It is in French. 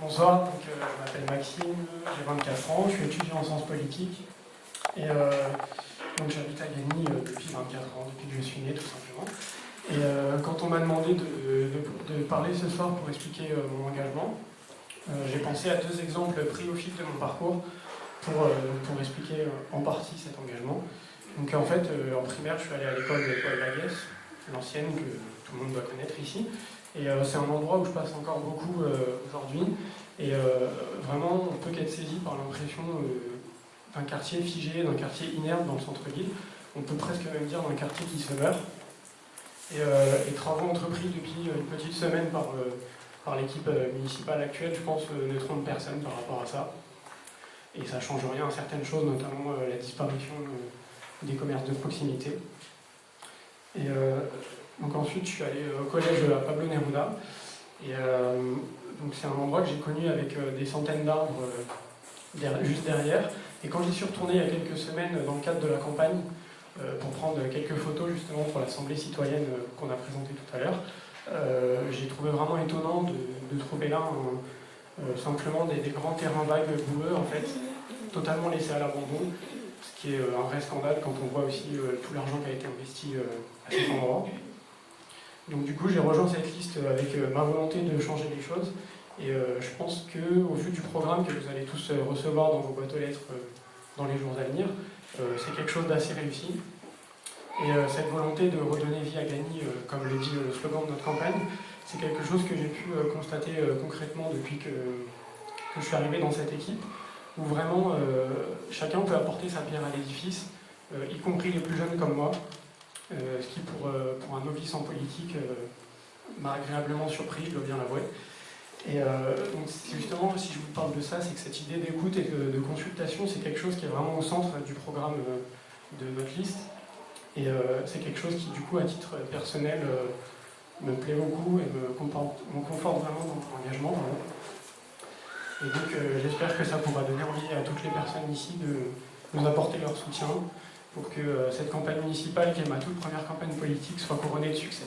Bonsoir, je m'appelle Maxime, j'ai 24 ans, je suis étudiant en sciences politiques et j'habite à Gagny depuis 24 ans, depuis que je suis né tout simplement. Et quand on m'a demandé de parler ce soir pour expliquer mon engagement, j'ai pensé à deux exemples pris au fil de mon parcours pour expliquer en partie cet engagement. Donc en fait, en primaire, je suis allé à l'école de Paul Laguesse, l'ancienne que tout le monde doit connaître ici. Et c'est un endroit où je passe encore beaucoup aujourd'hui. Et vraiment, on peut qu'être saisi par l'impression d'un quartier figé, d'un quartier inerte dans le centre-ville. On peut presque même dire d'un quartier qui se meurt. Et travaux entrepris depuis une petite semaine par l'équipe municipale actuelle, je pense, ne trompent personne par rapport à ça. Et ça ne change rien à certaines choses, notamment la disparition des commerces de proximité. Et donc ensuite, je suis allé au collège de la Pablo Neruda. Et donc c'est un endroit que j'ai connu avec des centaines d'arbres juste derrière. Et quand j'y suis retourné il y a quelques semaines dans le cadre de la campagne, pour prendre quelques photos justement pour l'Assemblée citoyenne qu'on a présentée tout à l'heure, j'ai trouvé vraiment étonnant de trouver là simplement des grands terrains vagues boueux, en fait, totalement laissés à l'abandon, ce qui est un vrai scandale quand on voit aussi tout l'argent qui a été investi à cet endroit. Donc du coup, j'ai rejoint cette liste avec ma volonté de changer les choses. Et je pense qu'au vu du programme que vous allez tous recevoir dans vos boîtes aux lettres dans les jours à venir, c'est quelque chose d'assez réussi. Et cette volonté de redonner vie à Gagny, comme le dit le slogan de notre campagne, c'est quelque chose que j'ai pu constater concrètement depuis que je suis arrivé dans cette équipe, où vraiment chacun peut apporter sa pierre à l'édifice, y compris les plus jeunes comme moi, ce qui pour un novice en politique m'a agréablement surpris, je dois bien l'avouer. Et donc justement, si je vous parle de ça, c'est que cette idée d'écoute et de consultation, c'est quelque chose qui est vraiment au centre du programme de notre liste. Et c'est quelque chose qui, du coup, à titre personnel, me plaît beaucoup et me conforte vraiment dans mon engagement. Et donc j'espère que ça pourra donner envie à toutes les personnes ici de nous apporter leur soutien pour que cette campagne municipale, qui est ma toute première campagne politique, soit couronnée de succès.